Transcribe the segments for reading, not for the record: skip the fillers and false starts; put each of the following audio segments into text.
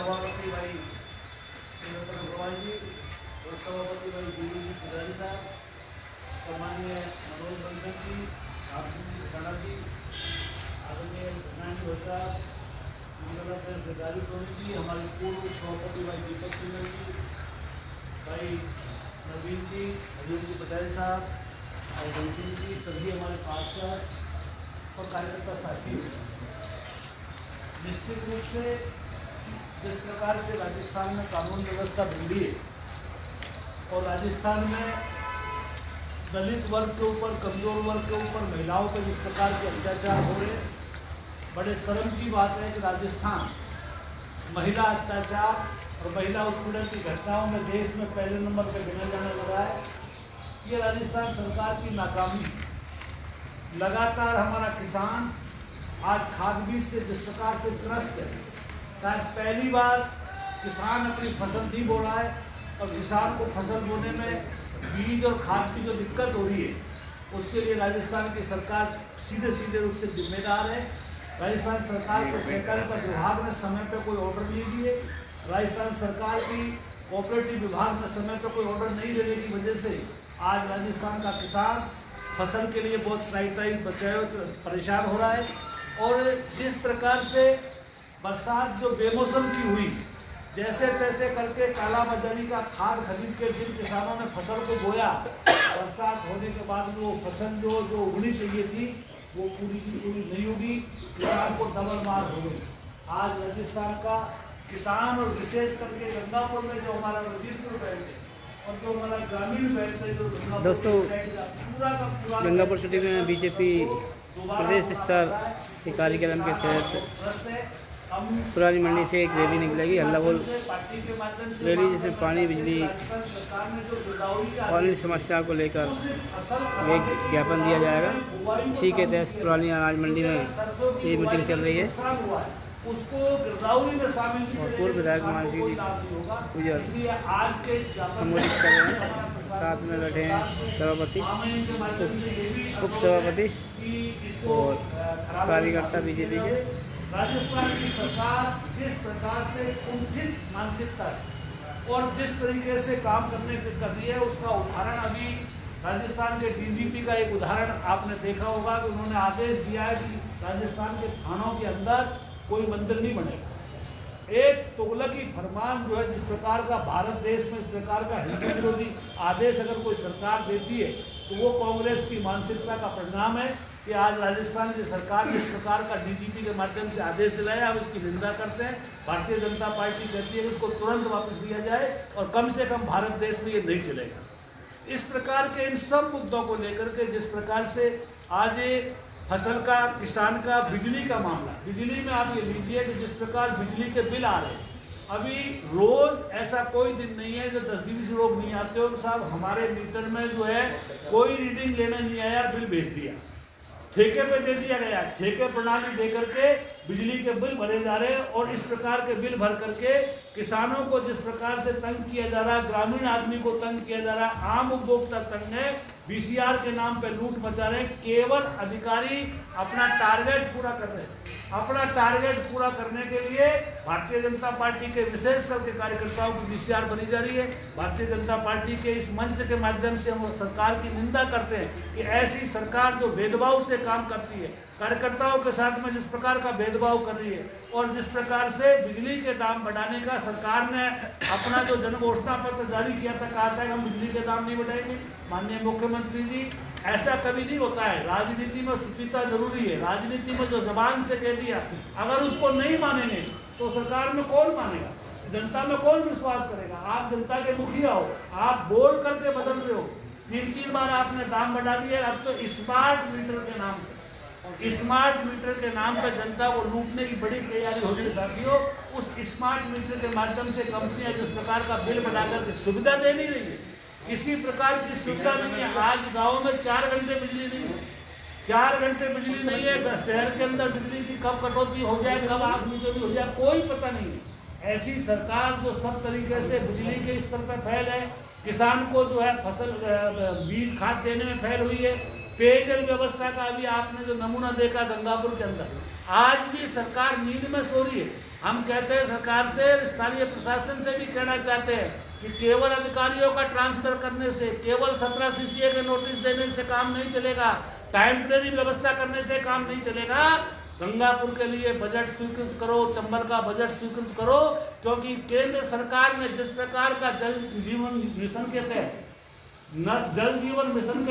सभापति भाई श्रीमती अग्रवाल जी और सभापति भाई गुरु जी पुजारी साहब, सम्मान्य मनोज बंसल जी, आपजी साना जी, आदरणीय प्रधान होता मंगलाधर बेदारी स्वामी जी, हमारे पूर्व सभापति भाई दीपक सिंह जी, भाई नवीन जी, अजय जी पटेल साहब और बंसल जी, सभी हमारे पार्षद और कार्यकर्ता साथी। निश्चित रूप से जिस प्रकार से राजस्थान में कानून व्यवस्था बिगड़ी है और राजस्थान में दलित वर्ग के ऊपर, कमजोर वर्ग के ऊपर, महिलाओं पर जिस प्रकार के अत्याचार हो रहे, बड़े शर्म की बात है कि राजस्थान महिला अत्याचार और महिला उत्पीड़न की घटनाओं में देश में पहले नंबर पर गिना जाने लगा है। ये राजस्थान सरकार की नाकामी। लगातार हमारा किसान आज खाद बीज से जिस प्रकार से त्रस्त है, शायद पहली बार किसान अपनी फसल नहीं बो रहा है और किसान को फसल बोने में बीज और खाद की जो दिक्कत हो रही है उसके लिए राजस्थान की सरकार सीधे रूप से जिम्मेदार है। राजस्थान सरकार के सहकारिता विभाग ने समय पर कोई ऑर्डर नहीं दिए, राजस्थान सरकार की कोऑपरेटिव विभाग ने समय पर कोई ऑर्डर नहीं देने की वजह से आज राजस्थान का किसान फसल के लिए बहुत ट्राई बचाए परेशान हो रहा है। और जिस प्रकार से बरसात जो बेमौसम की हुई, जैसे तैसे करके कालाबाजारी का खाद खरीद के जिन किसानों ने फसल को बोया, बरसात होने के बाद वो फसल जो उगनी चाहिए थी वो पूरी की पूरी नहीं उगी, किसान को डबल मार हो गई। आज राजस्थान का किसान और विशेष करके गंगापुर में जो हमारा रजिस्टर बैंक है और जो हमारा ग्रामीण बैंक है, जो दोस्तों पूरा का पूरा गंगापुर सिटी में बीजेपी प्रदेश स्तर के कार्यक्रम के तहत पुरानी मंडी से एक रैली निकलेगी। हल्ला बोल रैली जिसमें पानी, बिजली, पानी समस्या को लेकर एक ज्ञापन दिया जाएगा। इसी के तहत पुरानी अनाज मंडी में ये मीटिंग चल रही है और पूर्व विधायक मानसी जी पूजा संबोधित कर रहे हैं। साथ में बैठे हैं सभापति, उप सभापति और कार्यकर्ता बीजेपी के। राजस्थान की सरकार जिस प्रकार से कुंठित मानसिकता से और जिस तरीके से काम कर रही है उसका उदाहरण अभी राजस्थान के डीजीपी का एक उदाहरण आपने देखा होगा कि उन्होंने आदेश दिया है कि राजस्थान के थानों के अंदर कोई मंदिर नहीं बनेगा। एक तुगलकी फरमान जो है, जिस प्रकार का भारत देश में इस प्रकार का हिंदू विरोधी आदेश अगर कोई सरकार देती है तो वो कांग्रेस की मानसिकता का परिणाम है कि आज राजस्थान की सरकार जिस प्रकार का डीजीपी के माध्यम से आदेश दिलाया, हम इसकी निंदा करते हैं। भारतीय जनता पार्टी कहती है कि इसको तुरंत वापस लिया जाए और कम से कम भारत देश में ये नहीं चलेगा। इस प्रकार के इन सब मुद्दों को लेकर के जिस प्रकार से आज फसल का, किसान का, बिजली का मामला, बिजली में आप ये लीजिए कि जिस प्रकार बिजली के बिल आ रहे हैं, अभी रोज ऐसा कोई दिन नहीं है जो 10 दिन से लोग नहीं आते हो साहब हमारे मीटर में जो है कोई रीडिंग लेने नहीं आया, बिल भेज दिया, ठेके पे दे दिया गया, ठेके प्रणाली दे करके बिजली के बिल भरे जा रहे हैं। और इस प्रकार के बिल भर करके किसानों को जिस प्रकार से तंग किया जा रहा है, ग्रामीण आदमी को तंग किया जा रहा है, आम उपभोक्ता तंग है, बीसीआर के नाम पे लूट मचा रहे हैं। केवल अधिकारी अपना टारगेट पूरा कर रहे हैं। अपना टारगेट पूरा करने के लिए भारतीय जनता पार्टी के विशेष करके कार्यकर्ताओं की बीसीआर बनी जा रही है। भारतीय जनता पार्टी के इस मंच के माध्यम से हम सरकार की निंदा करते हैं कि ऐसी सरकार जो भेदभाव से काम करती है, कार्यकर्ताओं के साथ में जिस प्रकार का भेदभाव कर रही है और जिस प्रकार से बिजली के दाम बढ़ाने का सरकार ने अपना जो जन घोषणा पत्र जारी किया था, कहा था कि हम बिजली के दाम नहीं बढ़ाएंगे। माननीय मुख्यमंत्री जी, ऐसा कभी नहीं होता है। राजनीति में शुचिता जरूरी है। राजनीति में जो जबान से कह दिया अगर उसको नहीं मानेंगे तो सरकार में कौन मानेगा, जनता में कौन विश्वास करेगा। आप जनता के मुखिया हो, आप बोल करके बदल रहे हो। 3 बार आपने दाम बढ़ा दिया। अब तो स्मार्ट मीटर के नाम पे, स्मार्ट मीटर के नाम पर जनता को लूटने की बड़ी तैयारी हो रही है साथियों। उस स्मार्ट मीटर के माध्यम से कंपनियां जिस प्रकार का बिल बनाकर के सुविधा दे नहीं रही है, किसी प्रकार की सुविधा नहीं है। आज गाँव में 4 घंटे बिजली नहीं है, 4 घंटे बिजली नहीं है। शहर के अंदर बिजली की कब कटौती हो जाए, कब आग नीचे हो जाए, कोई पता नहीं है। ऐसी सरकार जो सब तरीके से बिजली के स्तर पर फैल है, किसान को जो है फसल बीज खाद देने में फैल हुई है। पेयजल व्यवस्था का अभी आपने जो नमूना देखा गंगापुर के अंदर, आज भी सरकार नींद में सो रही है। हम कहते हैं सरकार से, स्थानीय प्रशासन से भी कहना चाहते हैं कि केवल अधिकारियों का ट्रांसफर करने से, केवल 17 CCA के नोटिस देने से काम नहीं चलेगा, टेम्परेरी व्यवस्था करने से काम नहीं चलेगा। गंगापुर के लिए बजट स्वीकृत करो, चंबल का बजट स्वीकृत करो, क्योंकि केंद्र सरकार ने जिस प्रकार का जल जीवन मिशन के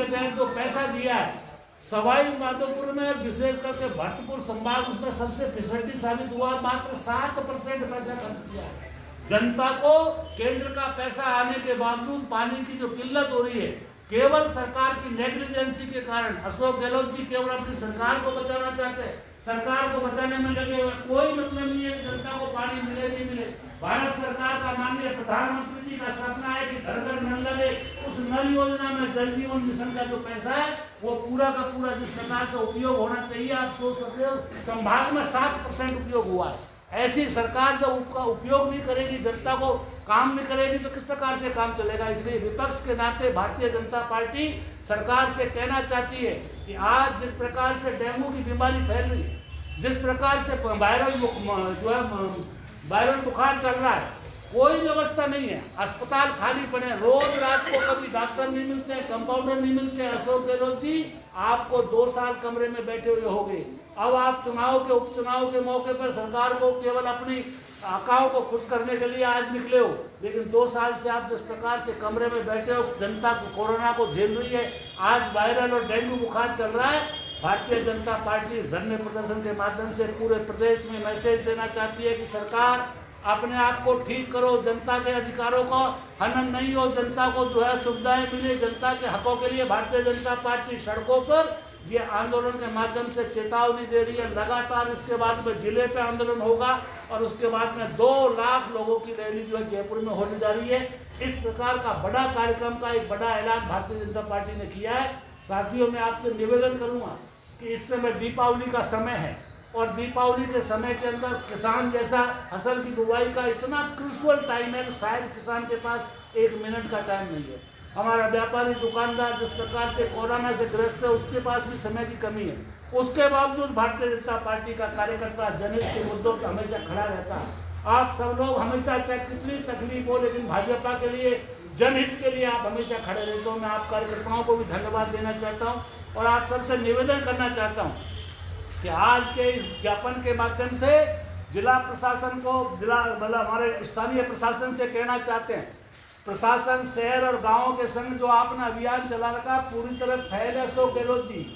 तहत जो पैसा दिया है, सवाई माधोपुर में विशेष करके भरतपुर संभाग उसमें सबसे फिसड्डी साबित हुआ। मात्र 7% पैसा खर्च किया है। जनता को केंद्र का पैसा आने के बावजूद पानी की जो किल्लत हो रही है, केवल सरकार की नेग्लिजेंसी के कारण। अशोक गहलोत जी केवल अपनी सरकार को बचाना चाहते हैं, सरकार को बचाने में लगे हुए, कोई मतलब नहीं है कि जनता को पानी मिले नहीं मिले। भारत सरकार का माननीय प्रधानमंत्री जी का सपना है कि घर घर नल लगे। उस नल योजना में जल जीवन मिशन का जो पैसा है वो पूरा का पूरा जिस प्रकार से उपयोग होना चाहिए, आप सोच सकते हो, संभाग में 7% उपयोग हुआ है। ऐसी सरकार जब उसका उपयोग नहीं करेगी, जनता को काम नहीं करेगी, तो किस प्रकार से काम चलेगा। इसलिए विपक्ष के नाते भारतीय जनता पार्टी सरकार से कहना चाहती है कि आज जिस प्रकार से डेंगू की बीमारी फैल रही है, जिस प्रकार से वायरल बुखार चल रहा है, कोई व्यवस्था नहीं है, अस्पताल खाली पड़े, रोज रात को कभी डॉक्टर नहीं मिलते हैं, कंपाउंडर नहीं मिलते हैं। अशोक गहलोत जी, आपको 2 साल कमरे में बैठे हुए हो गए। अब आप चुनाव के उपचुनाव के मौके पर सरकार को केवल अपनी आकाओं को खुश करने के लिए आज निकले हो, लेकिन 2 साल से आप जिस प्रकार से कमरे में बैठे हो, जनता को कोरोना को झेल रही है। आज वायरल और डेंगू बुखार चल रहा है। भारतीय जनता पार्टी धरने प्रदर्शन के माध्यम से पूरे प्रदेश में मैसेज देना चाहती है कि सरकार अपने आप को ठीक करो, जनता के अधिकारों का हनन नहीं हो, जनता को जो है सुविधाएं मिले, जनता के हकों के लिए भारतीय जनता पार्टी सड़कों पर ये आंदोलन के माध्यम से चेतावनी दे रही है। लगातार इसके बाद में जिले पे आंदोलन होगा और उसके बाद में 2 लाख लोगों की रैली जो है जयपुर में होने जा रही है। इस प्रकार का बड़ा कार्यक्रम का एक बड़ा ऐलान भारतीय जनता पार्टी ने किया है। साथियों, मैं आपसे निवेदन करूंगा कि इस समय दीपावली का समय है और दीपावली के समय के अंदर किसान जैसा फसल की बुवाई का इतना क्रूशियल टाइम है कि शायद किसान के पास 1 मिनट का टाइम नहीं है। हमारा व्यापारी दुकानदार जिस प्रकार से कोरोना से ग्रस्त है, उसके पास भी समय की कमी है। उसके बावजूद भारतीय जनता पार्टी का कार्यकर्ता जनहित के मुद्दों पर हमेशा खड़ा रहता है। आप सब लोग हमेशा चाहे कितनी तकलीफ हो, लेकिन भाजपा के लिए, जनहित के लिए आप हमेशा खड़े रहते हो। मैं आप कार्यकर्ताओं को भी धन्यवाद देना चाहता हूँ और आप सबसे निवेदन करना चाहता हूँ कि आज के इस ज्ञापन के माध्यम से जिला प्रशासन को, मतलब हमारे स्थानीय प्रशासन से कहना चाहते हैं, प्रशासन, शहर और गांवों के संग जो आपने अभियान चला रखा, पूरी तरह फैल है अशोक गहलोत जी,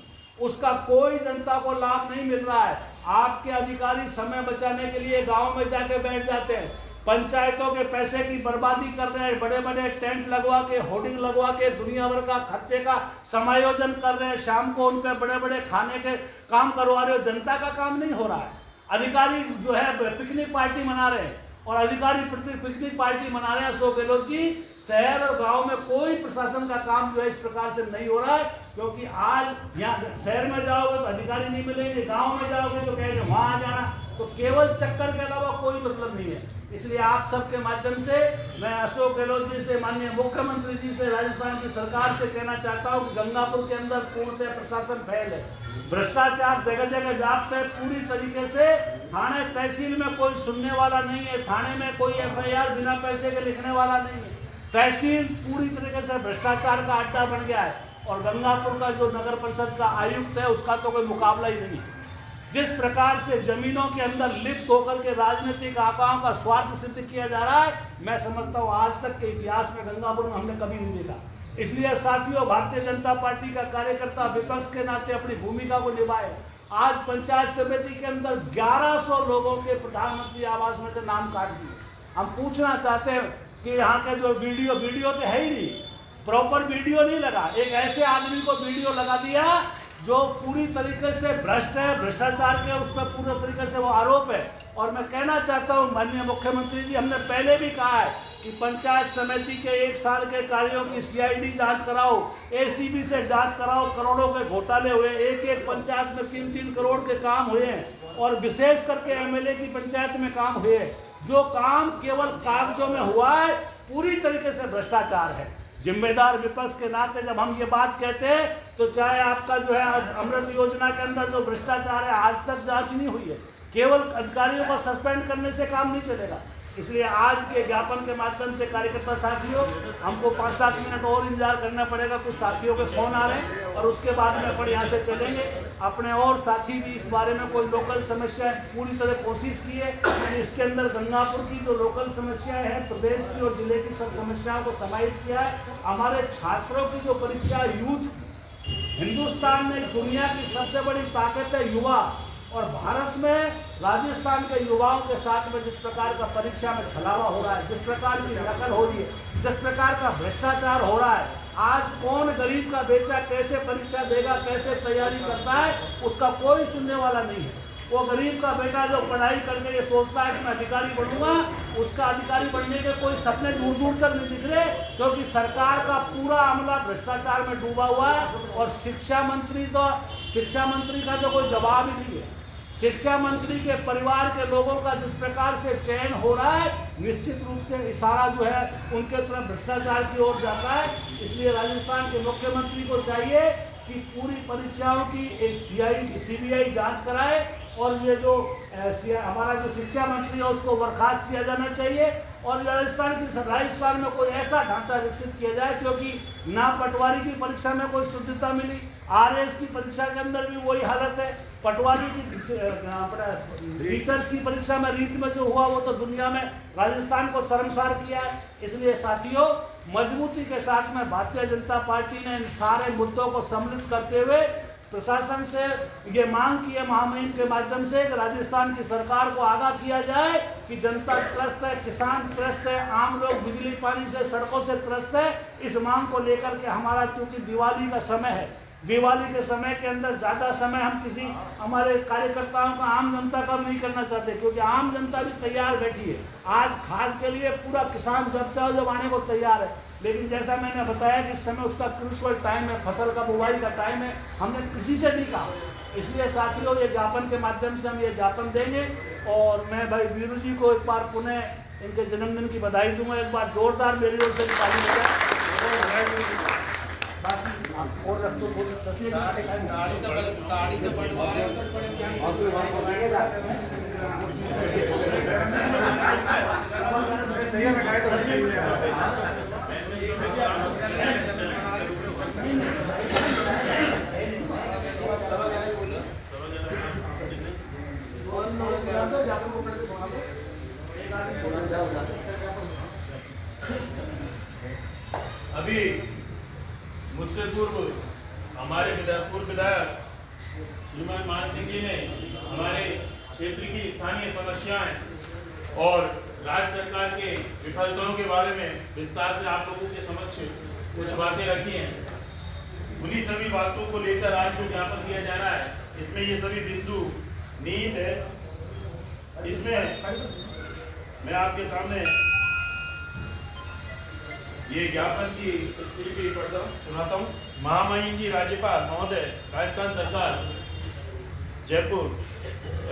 उसका कोई जनता को लाभ नहीं मिल रहा है। आपके अधिकारी समय बचाने के लिए गांव में जाके बैठ जाते हैं, पंचायतों के पैसे की बर्बादी कर रहे हैं, बड़े बड़े टेंट लगवा के, होर्डिंग लगवा के दुनिया भर का खर्चे का समायोजन कर रहे हैं। शाम को उन पे बड़े बड़े खाने के काम करवा रहे हो। जनता का काम नहीं हो रहा है। अधिकारी जो है पिकनिक पार्टी मना रहे हैं और अधिकारी पिकनिक पार्टी मना रहे हैं अशोक गहलोत जी। शहर और गांव में कोई प्रशासन का काम जो है इस प्रकार से नहीं हो रहा है, क्योंकि आज यहाँ शहर में जाओगे तो अधिकारी नहीं मिलेंगे, गांव में जाओगे तो कहेंगे वहां जाना, तो केवल चक्कर के अलावा कोई मतलब नहीं है। इसलिए आप सबके माध्यम से मैं अशोक गहलोत जी से, माननीय मुख्यमंत्री जी से, राजस्थान की सरकार से कहना चाहता हूँ कि गंगापुर के अंदर पूर्णतः प्रशासन फैल है, भ्रष्टाचार जगह जगह व्याप्त है पूरी तरीके से। थाने तहसील में कोई सुनने वाला नहीं है, थाने में कोई FIR बिना पैसे के लिखने वाला नहीं है। तहसील पूरी तरीके से भ्रष्टाचार का अड्डा बन गया है और गंगापुर का जो नगर परिषद का आयुक्त है उसका तो कोई मुकाबला ही नहीं है। जिस प्रकार से जमीनों के अंदर लिप्त होकर के राजनीतिक आकाओं का स्वार्थ सिद्ध किया जा रहा है, मैं समझता हूँ आज तक के इतिहास में गंगापुर में हमने कभी नहीं देखा। इसलिए साथियों, भारतीय जनता पार्टी का कार्यकर्ता विपक्ष के नाते अपनी भूमिका को निभाए। आज पंचायत समिति के अंदर 1100 लोगों के प्रधानमंत्री आवास में से नाम काट दिए। हम पूछना चाहते हैं कि यहाँ के जो वीडियो तो है ही नहीं, प्रॉपर वीडियो नहीं लगा, एक ऐसे आदमी को वीडियो लगा दिया जो पूरी तरीके से भ्रष्ट है, भ्रष्टाचार के उस पर पूरे तरीके से वो आरोप है। और मैं कहना चाहता हूँ माननीय मुख्यमंत्री जी, हमने पहले भी कहा है कि पंचायत समिति के 1 साल के कार्यों की CID जांच कराओ, ACB से जांच कराओ। करोड़ों के घोटाले हुए, एक पंचायत में 3-3 करोड़ के काम हुए हैं और विशेष करके MLA की पंचायत में काम हुए हैं। जो काम केवल कागजों में हुआ है, पूरी तरीके से भ्रष्टाचार है। जिम्मेदार विपक्ष के नाते जब हम ये बात कहते हैं तो चाहे आपका जो है अमृत योजना के अंदर जो भ्रष्टाचार है आज तक जांच नहीं हुई है, केवल अधिकारियों को सस्पेंड करने से काम नहीं चलेगा। इसलिए आज के ज्ञापन के माध्यम से कार्यकर्ता साथियों, हमको 5-7 मिनट और इंतजार करना पड़ेगा, कुछ साथियों के फोन आ रहे हैं और उसके बाद में अपन यहाँ से चलेंगे। अपने और साथी भी इस बारे में कोई लोकल समस्या पूरी तरह कोशिश की है, इसके अंदर गंगापुर की जो लोकल समस्याएं हैं, प्रदेश की और जिले की सब समस्याओं को समाहित किया है। हमारे छात्रों की जो परीक्षा यूथ, हिंदुस्तान में दुनिया की सबसे बड़ी ताकत है युवा, और भारत में राजस्थान के युवाओं के साथ में जिस प्रकार का परीक्षा में छलावा हो रहा है, जिस प्रकार की नकल हो रही है, जिस प्रकार का भ्रष्टाचार हो रहा है, आज कौन गरीब का बेटा कैसे परीक्षा देगा, कैसे तैयारी करता है, उसका कोई सुनने वाला नहीं है। वो गरीब का बेटा जो पढ़ाई करके ये सोचता है कि मैं अधिकारी बनूंगा, उसका अधिकारी बनने के कोई सपने दूर दूर तक नहीं दिख रहे, क्योंकि सरकार का पूरा अमला भ्रष्टाचार में डूबा हुआ है। और शिक्षा मंत्री का तो कोई जवाब ही नहीं है। शिक्षा मंत्री के परिवार के लोगों का जिस प्रकार से चयन हो रहा है, निश्चित रूप से इशारा जो है उनके तरफ भ्रष्टाचार की ओर जाता है। इसलिए राजस्थान के मुख्यमंत्री को चाहिए कि पूरी परीक्षाओं की CBI जांच कराए, और ये जो हमारा जो शिक्षा मंत्री है उसको बर्खास्त किया जाना चाहिए, और राजस्थान में कोई ऐसा ढांचा विकसित किया जाए, क्योंकि ना पटवारी की परीक्षा में कोई शुद्धता मिली, RS की परीक्षा के अंदर भी वही हालत है, पटवारी की टीचर्स की परीक्षा में रीट में जो हुआ वो तो दुनिया में राजस्थान को शर्मसार किया है। इसलिए साथियों, मजबूती के साथ में भारतीय जनता पार्टी ने इन सारे मुद्दों को सम्मिलित करते हुए प्रशासन से ये मांग की है महामहिम के माध्यम से कि राजस्थान की सरकार को आगाह किया जाए कि जनता त्रस्त है, किसान त्रस्त है, आम लोग बिजली पानी से, सड़कों से त्रस्त है। इस मांग को लेकर के हमारा चूंकि दिवाली का समय है, दिवाली के समय के अंदर ज़्यादा समय हम किसी हमारे कार्यकर्ताओं का, आम जनता का नहीं करना चाहते, क्योंकि आम जनता भी तैयार बैठी है। आज खाद के लिए पूरा किसान जब चाहो जब आने को तैयार है, लेकिन जैसा मैंने बताया कि इस समय उसका क्रूशल टाइम है, फसल का बुवाई का टाइम है, हमने किसी से नहीं कहा। इसलिए साथियों, ये ज्ञापन के माध्यम से हम ये ज्ञापन देंगे, और मैं भाई वीरू जी को एक बार पुनः इनके जन्मदिन की बधाई दूंगा। एक बार जोरदार मेरी ओर से ताली हो जाए। बाकी और रख दो तस्वीर अभी मुझसे पूर्व हमारे पूर्व विधायक श्रीमान मान सिंह जी ने हमारे क्षेत्र की स्थानीय समस्याएं और राज्य सरकार के विफलताओं के बारे में विस्तार से आप लोगों के समक्ष कुछ बातें रखी हैं। उन्हीं सभी बातों को लेकर आज जो ज्ञापन दिया जा रहा है, इसमें ये सभी बिंदु नीट है। इसमें मैं आपके सामने ये ज्ञापन की प्रतिलिपि सुनाता हूँ। महामहिम की राज्यपाल महोदय, राजस्थान सरकार जयपुर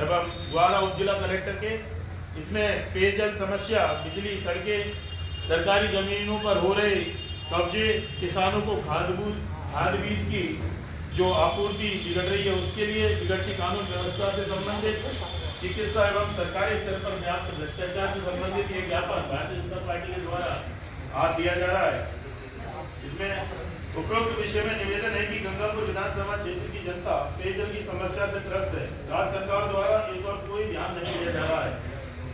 एवं द्वारा उप जिला कलेक्टर के, इसमें पेयजल समस्या, बिजली, सड़कें, सरकारी जमीनों पर हो रहे कब्जे, किसानों को खाद बीज की जो आपूर्ति बिगड़ रही है उसके लिए, बिगड़ती कानून व्यवस्था से संबंधित, चिकित्सा एवं सरकारी स्तर पर व्याप्त भ्रष्टाचार से संबंधित ये ज्ञापन भारतीय जनता पार्टी के द्वारा आज दिया जा रहा है। इसमें उपरोक्त विषय में निवेदन है कि गंगापुर विधानसभा क्षेत्र की जनता पेयजल की समस्या से त्रस्त है। राज्य सरकार द्वारा इस पर कोई ध्यान नहीं दिया जा रहा है।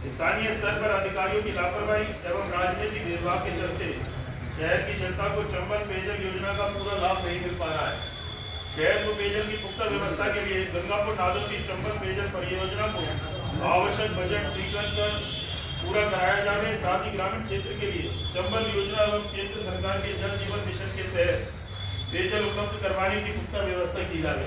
स्थानीय स्तर पर अधिकारियों की लापरवाही एवं राजनीतिक भेदभाव के चलते शहर की जनता को चंबल पेयजल योजना का पूरा लाभ नहीं मिल पा रहा है। शहर को पेयजल की पुख्ता व्यवस्था के लिए गंगापुर नादोती चंबल पेयजल परियोजना को आवश्यक बजट स्वीकृत कर पूरा कराया जाए। साथ ही ग्रामीण क्षेत्र के लिए चंबल योजना एवं केंद्र सरकार के जल जीवन मिशन के तहत पेयजल उपलब्ध करवाने की पुख्ता व्यवस्था की जाए।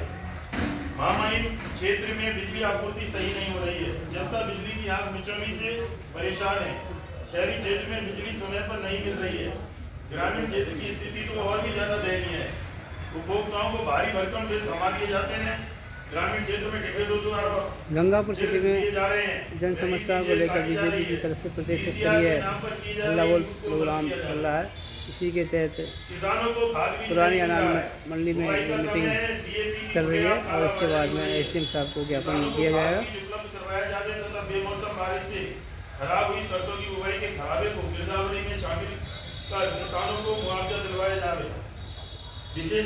महामहिम क्षेत्र में बिजली आपूर्ति सही नहीं हो रही है। जनता बिजली की आग मिचौनी से परेशान है। शहरी क्षेत्र में बिजली समय पर नहीं मिल रही है। ग्रामीण क्षेत्र की स्थिति तो और भी ज्यादा दयनीय है। उपभोक्ताओं को भारी भरकम बिल थमा दिए जाते हैं। ग्रामीण क्षेत्र में गंगापुर सिटी में जन समस्याओं को लेकर बीजेपी की तरफ से प्रदेश स्तरीय हल्ला बोल प्रोग्राम चल रहा है। इसी के तहत किसानों को खाद बीज पुरानी नहीं मिल अनाज रहा है। मंडी में बुआई का मीटिंग समय है, DAP चल रही है यूरिया, और इसके बाद में खाद एसडीएम साहब को ज्ञापन किसानों को दिया खाद जाएगा। बीज उपलब्ध करवाया जावे तथा बेमौसम बारिश से खराब हुई सरसों की बुआई के खराबे को गिरदावरी में शामिल कर किसानों को मुआवजा दिलवाया जावे। विशेष